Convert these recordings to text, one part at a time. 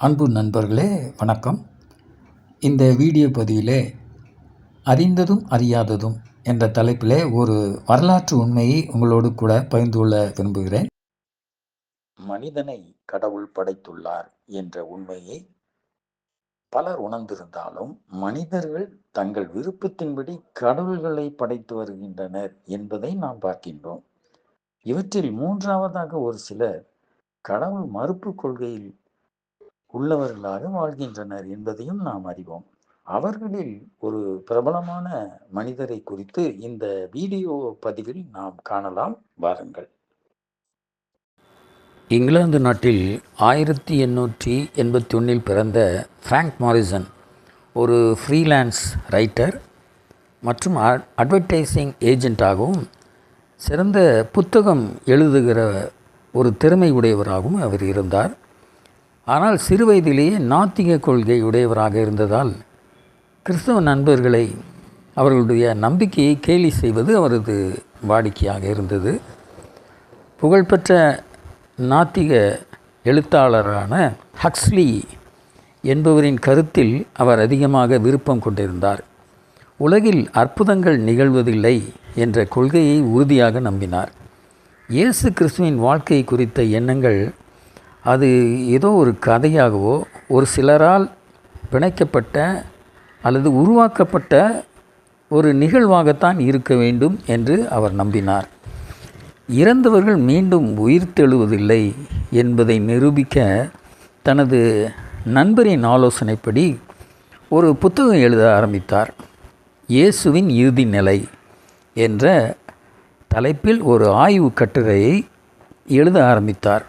அன்பு நண்பர்களே வணக்கம். இந்த வீடியோ பதிவிலே அறிந்ததும் அறியாததும் என்ற தலைப்பிலே ஒரு வரலாற்று உண்மையை உங்களோடு கூட பகிர்ந்து கொள்ள விரும்புகிறேன். மனிதனை கடவுள் படைத்துள்ளார் என்ற உண்மையை பலர் உணர்ந்திருந்தாலும் மனிதர்கள் தங்கள் விருப்பத்தின்படி கடவுள்களை படைத்து வருகின்றனர் என்பதை நாம் பார்க்கின்றோம். இவற்றில் மூன்றாவதாக ஒரு சிலர் கடவுள் மறுப்பு கொள்கையில் உள்ளவர்களாக வாழ்கின்றனர் என்பதையும் நாம் அறிவோம். அவர்களில் ஒரு பிரபலமான மனிதரை குறித்து இந்த வீடியோ பதிவில் நாம் காணலாம். வாருங்கள். இங்கிலாந்து நாட்டில் 1881 பிறந்த ஃப்ராங்க் மாரிசன் ஒரு ஃப்ரீலான்ஸ் ரைட்டர் மற்றும் அட்வர்டைசிங் ஏஜென்ட்டாகவும் சிறந்த புத்தகம் எழுதுகிற ஒரு திறமை உடையவராகவும் அவர் இருந்தார். ஆனால் சிறு வயதிலேயே நாத்திக கொள்கை உடையவராக இருந்ததால் கிறிஸ்தவ நண்பர்களை அவர்களுடைய நம்பிக்கையை கேலி செய்வது அவரது வாடிக்கையாக இருந்தது. புகழ்பெற்ற நாத்திக எழுத்தாளரான ஹக்ஸ்லி என்பவரின் கருத்தில் அவர் அதிகமாக விருப்பம் கொண்டிருந்தார். உலகில் அற்புதங்கள் நிகழ்வதில்லை என்ற கொள்கையை உறுதியாக நம்பினார். இயேசு கிறிஸ்துவின் வாழ்க்கை குறித்த எண்ணங்கள் அது ஏதோ ஒரு கதையாகவோ ஒரு சிலரால் பிணைக்கப்பட்ட அல்லது உருவாக்கப்பட்ட ஒரு நிகழ்வாகத்தான் இருக்க வேண்டும் என்று அவர் நம்பினார். இறந்தவர்கள் மீண்டும் உயிர்த்தெழுவதில்லை என்பதை நிரூபிக்க தனது நண்பரின் ஆலோசனைப்படி ஒரு புத்தகம் எழுத ஆரம்பித்தார். இயேசுவின் இறுதி நிலை என்ற தலைப்பில் ஒரு ஆய்வு கட்டுரையை எழுத ஆரம்பித்தார்.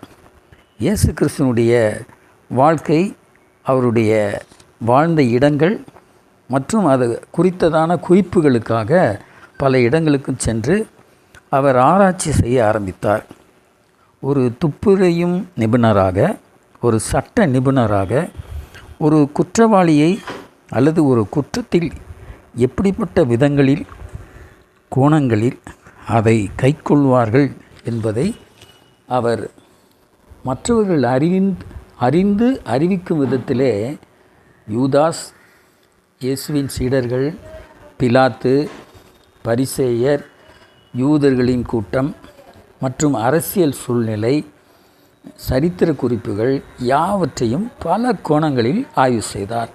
இயேசு கிறிஸ்துவனுடைய வாழ்க்கை, அவருடைய வாழ்ந்த இடங்கள் மற்றும் அது குறித்ததான குறிப்புகளுக்காக பல இடங்களுக்கு சென்று அவர் ஆராய்ச்சி செய்ய ஆரம்பித்தார். ஒரு துப்புரையும் நிபுணராக, ஒரு சட்ட நிபுணராக, ஒரு குற்றவாளியை அல்லது ஒரு குற்றத்தில் எப்படிப்பட்ட விதங்களில் கோணங்களில் அதை கைக்கொள்வார்கள் என்பதை அவர் மற்றவர்கள் அறிந்து அறிவிக்கும் விதத்திலே யூதாஸ், இயேசுவின் சீடர்கள், பிலாத்து, பரிசேயர், யூதர்களின் கூட்டம் மற்றும் அரசியல் சூழ்நிலை, சரித்திர குறிப்புகள் யாவற்றையும் பல கோணங்களில் ஆய்வு செய்தார்.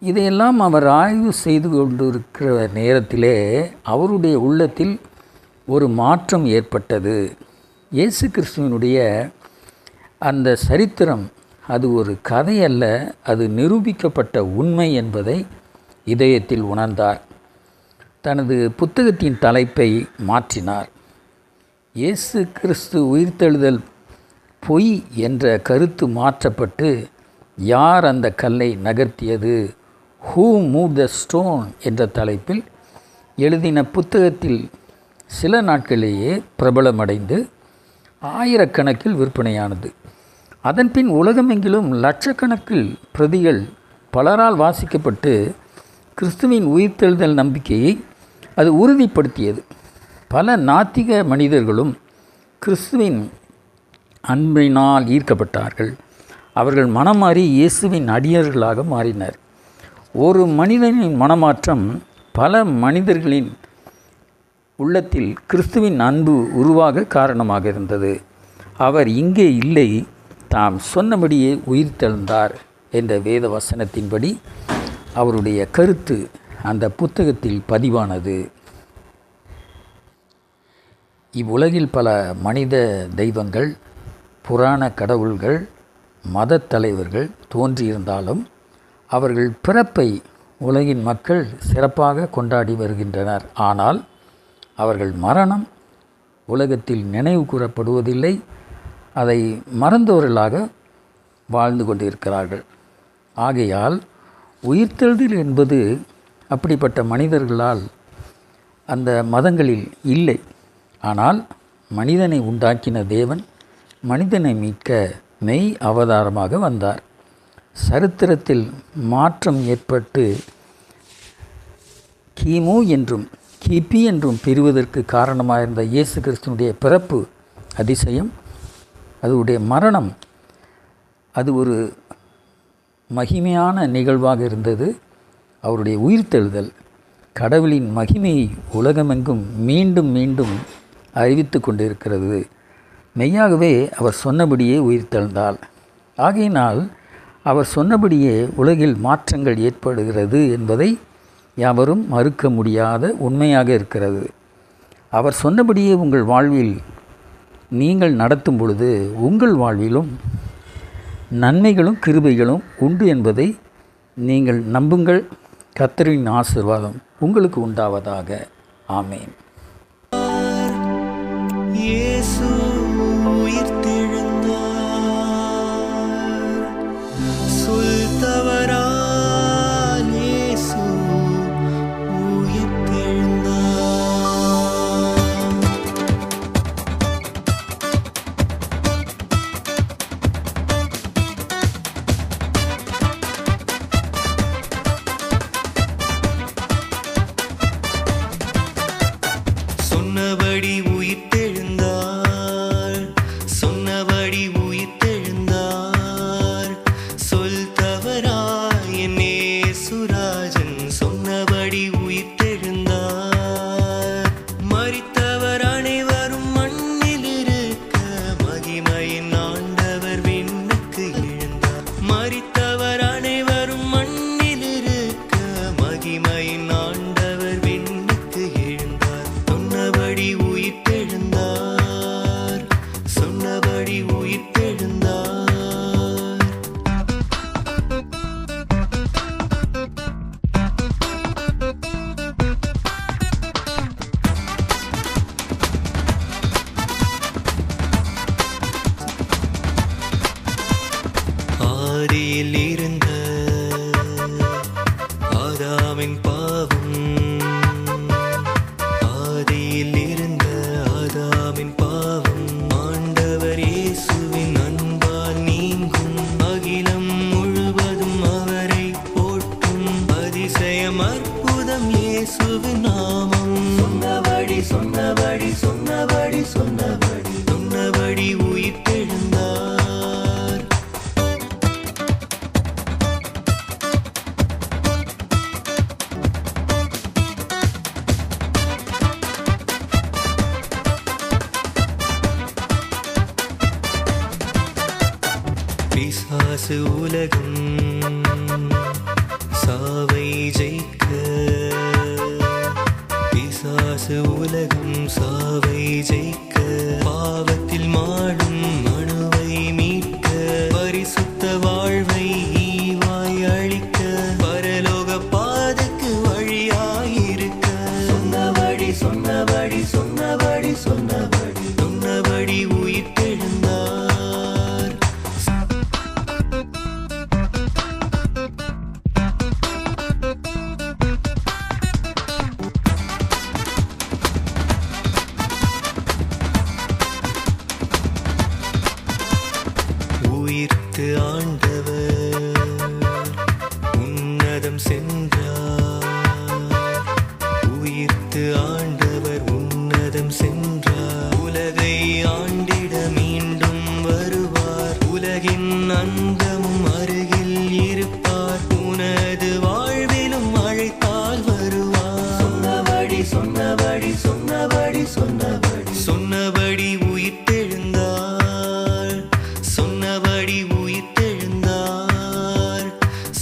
இதையெல்லாம் அவர் ஆய்வு செய்து கொண்டிருக்கிற நேரத்திலே அவருடைய உள்ளத்தில் ஒரு மாற்றம் ஏற்பட்டது. இயேசு கிறிஸ்துவனுடைய அந்த சரித்திரம் அது ஒரு கதை அல்ல, அது நிரூபிக்கப்பட்ட உண்மை என்பதை இதயத்தில் உணர்ந்தார். தனது புத்தகத்தின் தலைப்பை மாற்றினார். இயேசு கிறிஸ்து உயிர்த்தெழுதல் பொய் என்ற கருத்து மாற்றப்பட்டு யார் அந்த கல்லை நகர்த்தியது, ஹூ மூவ் த ஸ்டோன் என்ற தலைப்பில் எழுதின புத்தகத்தில் சில நாட்களிலேயே பிரபலமடைந்து ஆயிரக்கணக்கில் விற்பனையானது. அதன்பின் உலகமெங்கிலும் லட்சக்கணக்கில் பிரதிகள் பலரால் வாசிக்கப்பட்டு கிறிஸ்துவின் உயிர்த்தெழுதல் நம்பிக்கையை அது உறுதிப்படுத்தியது. பல நாத்திக மனிதர்களும் கிறிஸ்துவின் அன்பினால் ஈர்க்கப்பட்டார்கள். அவர்கள் மனம் மாறி இயேசுவின் அடியர்களாக மாறினர். ஒரு மனிதனின் மனமாற்றம் பல மனிதர்களின் உள்ளத்தில் கிறிஸ்துவின் அன்பு உருவாக காரணமாக இருந்தது. அவர் இங்கே இல்லை, தாம் சொன்னபடியே உயிர்த்தெழுந்தார் என்ற வேத வசனத்தின்படி அவருடைய கருத்து அந்த புத்தகத்தில் பதிவானது. இவ்வுலகில் பல மனித தெய்வங்கள், புராண கடவுள்கள், மத தலைவர்கள் தோன்றியிருந்தாலும் அவர்கள் பிறப்பை உலகின் மக்கள் சிறப்பாக கொண்டாடி வருகின்றனர். ஆனால் அவர்கள் மரணம் உலகத்தில் நினைவு கூறப்படுவதில்லை. அதை மறந்தவர்களாக வாழ்ந்து கொண்டிருக்கிறார்கள். ஆகையால் உயிர்த்தெழுதல் என்பது அப்படிப்பட்ட மனிதர்களால் அந்த மதங்களில் இல்லை. ஆனால் மனிதனை உண்டாக்கின தேவன் மனிதனை மீட்க மெய் அவதாரமாக வந்தார். சரித்திரத்தில் மாற்றம் ஏற்பட்டு கிமு என்றும் கிபி என்றும் பிரிவதற்கு காரணமாக இருந்த இயேசு கிறிஸ்துவனுடைய பிறப்பு அதிசயம், அதனுடைய மரணம் அது ஒரு மகிமையான நிகழ்வாக இருந்தது அவருடைய உயிர்த்தெழுதல். கடவுளின் மகிமையை உலகமெங்கும் மீண்டும் மீண்டும் அறிவித்து கொண்டிருக்கிறது. மெய்யாகவே அவர் சொன்னபடியே உயிர்த்தெழுந்தாள். ஆகையினால் அவர் சொன்னபடியே உலகில் மாற்றங்கள் ஏற்படுகிறது என்பதை யாவரும் மறுக்க முடியாத உண்மையாக இருக்கிறது. அவர் சொன்னபடியே உங்கள் வாழ்வில் நீங்கள் நடத்தும் பொழுது உங்கள் வாழ்விலும் நன்மைகளும் கிருபைகளும் உண்டு என்பதை நீங்கள் நம்புங்கள். கர்த்தரின் ஆசீர்வாதம் உங்களுக்கு உண்டாவதாக. ஆமென். இயேசு உயிர்த்தெழுந்தார், சொல் தவறால் இயேசு உயிர்த்தெழுந்தார். சொன்னபடி உயிர்த்தெழுந்தார், சொன்னபடி உயிர்த்தெழுந்தார், சொல் தவறாய் என் இயேசுராஜன் சொன்னபடி உயிர்த்தெழுந்தார். மரித்தவர் அனைவரும் மண்ணில் இருக்க மகிமையின் ஆண்டவர் விண்ணுக்கு எழுந்தார். மரித்தவர் அனைவரும் மண்ணில் இருக்க மகிமையின் ஆண்டவர் விண்ணுக்கு எழுந்தார். சொன்னபடி உயிர்த்தெழுந்தார், சொன்னபடி உயிர்த்தெழுந்தார். ஆதியில் இருந்த ஆதாமின் பாவம், ஆதியில் இருந்த ஆதாமின் பாவம் ஆண்டவர் இயேசுவின் அன்பால் நீங்கும். அகிலம் முழுவதும் அவரை போற்றும் அதிசயம் அற்புதம் இயேசுவின் நாமம். சொன்னபடி சொன்னபடி சொன்னபடி சொன்னபடி சொன்னபடி உயிர்த்தெழுந்தார். பிசாசு உலகம் சாவை ஜெயிக்க, பிசாசு உலகம் சாவை ஜெயிக்க, பாவத்தில் மாடும் மனுவை மீட்க, பரிசுத்த வாழ்வை ஈவாய் அளிக்க, பரலோக பாதைக்கு வழியாயிருக்க. சொன்னபடி சொன்னபடி சொன்னபடி சொன்னபடி சொன்னபடி உயிர்த்தெழுந்தார். உயிர்த்து ஆண்டவர் உன்னதம் சென்றார், உயிர்த்து ஆண்டவர் உன்னதம் சென்றார். உலகை ஆண்டிட மீண்டும் வருவார், உலகின் அந்தமும் அருகில் இருப்பார், உனது வாழ்விலும் அழைத்தால் வருவார். சொன்னபடி சொன்னபடி சொன்னபடி சொன்னபடி சொன்னபடி உயிர்த்தெழுந்தார், சொன்னபடி உயிர்த்தெழுந்தார்,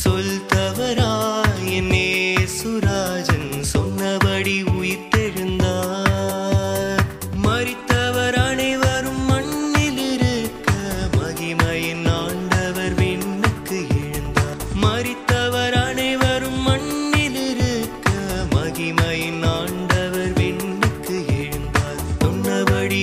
சொல் தவறாய் என் இயேசுராஜன் சொன்னபடி உயிர்த்தெழுந்தார். மரித்தவர் அனைவரும் மண்ணில் இருக்க மகிமையின் ஆண்டவர் விண்ணுக்கு எழுந்தார். மரித்தவர் அனைவரும் மண்ணில் இருக்க மகிமையின் ஆண்டவர் விண்ணுக்கு எழுந்தார். சொன்னபடி